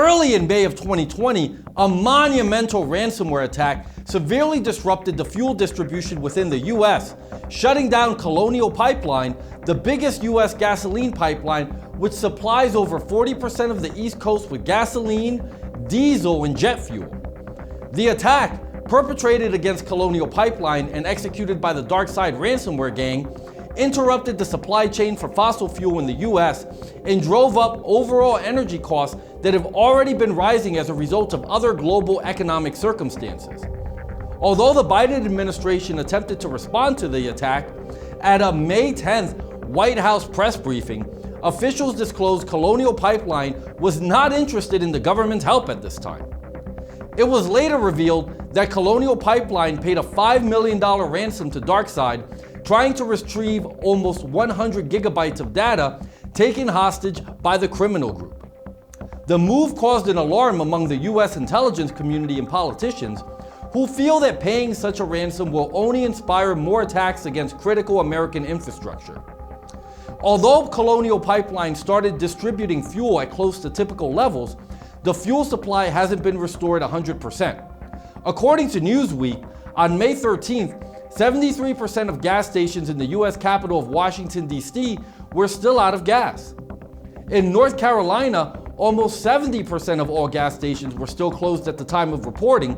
Early in May of 2020, a monumental ransomware attack severely disrupted the fuel distribution within the US, shutting down Colonial Pipeline, the biggest US gasoline pipeline, which supplies over 40% of the East Coast with gasoline, diesel, and jet fuel. The attack, perpetrated against Colonial Pipeline and executed by the Darkside Ransomware gang, interrupted the supply chain for fossil fuel in the US and drove up overall energy costs that have already been rising as a result of other global economic circumstances. Although the Biden administration attempted to respond to the attack, at a May 10th White House press briefing, officials disclosed Colonial Pipeline was not interested in the government's help at this time. It was later revealed that Colonial Pipeline paid a $5 million ransom to Darkside, trying to retrieve almost 100 gigabytes of data taken hostage by the criminal group. The move caused an alarm among the US intelligence community and politicians, who feel that paying such a ransom will only inspire more attacks against critical American infrastructure. Although Colonial Pipeline started distributing fuel at close to typical levels, the fuel supply hasn't been restored 100%. According to Newsweek, on May 13th, 73% of gas stations in the US capital of Washington, D.C. were still out of gas. In North Carolina, almost 70% of all gas stations were still closed at the time of reporting,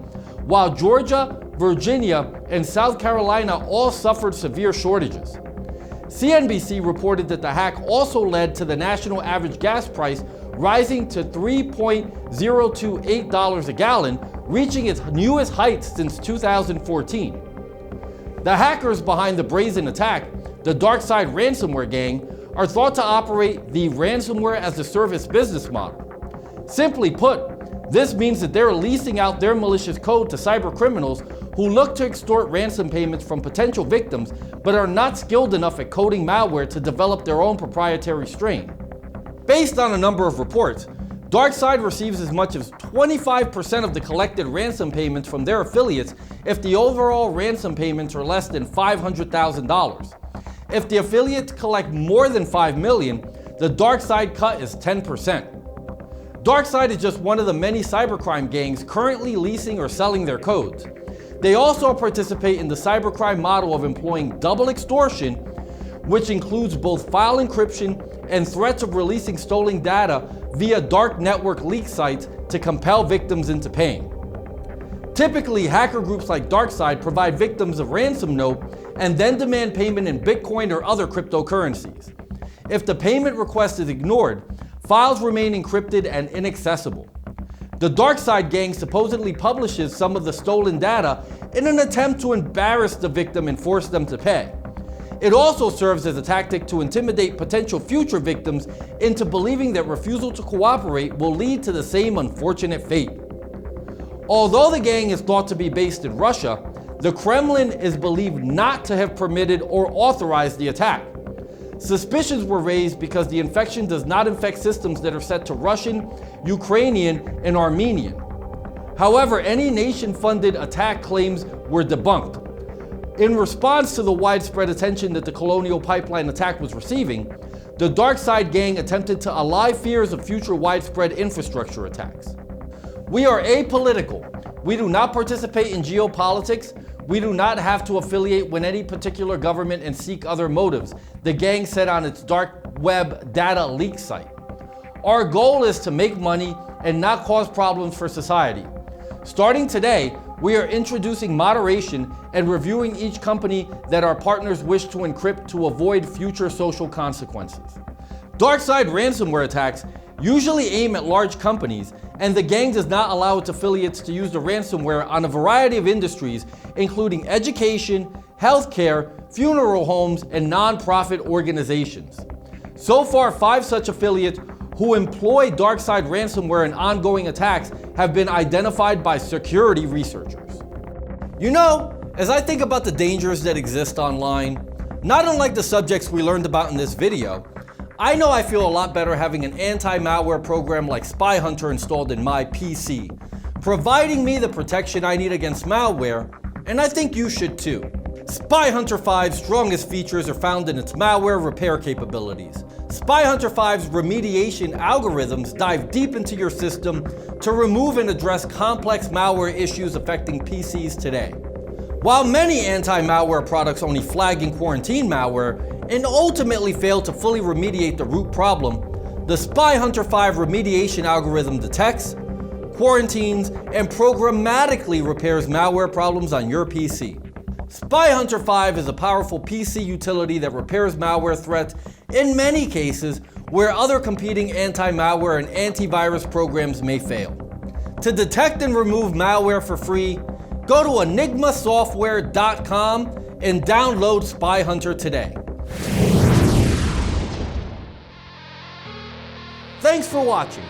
while Georgia, Virginia, and South Carolina all suffered severe shortages. CNBC reported that the hack also led to the national average gas price rising to $3.028 a gallon, reaching its newest height since 2014. The hackers behind the brazen attack, the Darkside Ransomware gang, are thought to operate the ransomware as a service business model. Simply put, this means that they're leasing out their malicious code to cyber criminals who look to extort ransom payments from potential victims but are not skilled enough at coding malware to develop their own proprietary strain. Based on a number of reports, Darkside receives as much as 25% of the collected ransom payments from their affiliates if the overall ransom payments are less than $500,000. If the affiliates collect more than $5 million, the Darkside cut is 10%. Darkside is just one of the many cybercrime gangs currently leasing or selling their codes. They also participate in the cybercrime model of employing double extortion, which includes both file encryption and threats of releasing stolen data via dark network leak sites to compel victims into paying. Typically, hacker groups like Darkside provide victims a ransom note and then demand payment in Bitcoin or other cryptocurrencies. If the payment request is ignored, files remain encrypted and inaccessible. The Darkside gang supposedly publishes some of the stolen data in an attempt to embarrass the victim and force them to pay. It also serves as a tactic to intimidate potential future victims into believing that refusal to cooperate will lead to the same unfortunate fate. Although the gang is thought to be based in Russia, the Kremlin is believed not to have permitted or authorized the attack. Suspicions were raised because the infection does not infect systems that are set to Russian, Ukrainian, and Armenian. However, any nation-funded attack claims were debunked. In response to the widespread attention that the Colonial Pipeline attack was receiving, the Darkside gang attempted to allay fears of future widespread infrastructure attacks. We are apolitical. We do not participate in geopolitics. We do not have to affiliate with any particular government and seek other motives, the gang said on its dark web data leak site. Our goal is to make money and not cause problems for society. Starting today, we are introducing moderation and reviewing each company that our partners wish to encrypt to avoid future social consequences. Darkside ransomware attacks usually aim at large companies, and the gang does not allow its affiliates to use the ransomware on a variety of industries, including education, healthcare, funeral homes, and non-profit organizations. So far, 5 such affiliates who employ Darkside ransomware in ongoing attacks have been identified by security researchers. You know, as I think about the dangers that exist online, not unlike the subjects we learned about in this video, I know I feel a lot better having an anti-malware program like SpyHunter installed in my PC, providing me the protection I need against malware, and I think you should too. SpyHunter 5's strongest features are found in its malware repair capabilities. SpyHunter 5's remediation algorithms dive deep into your system to remove and address complex malware issues affecting PCs today. While many anti-malware products only flag and quarantine malware and ultimately fail to fully remediate the root problem, the SpyHunter 5 remediation algorithm detects, quarantines, and programmatically repairs malware problems on your PC. SpyHunter 5 is a powerful PC utility that repairs malware threats in many cases where other competing anti-malware and antivirus programs may fail. To detect and remove malware for free, go to enigmasoftware.com and download SpyHunter today. Thanks for watching.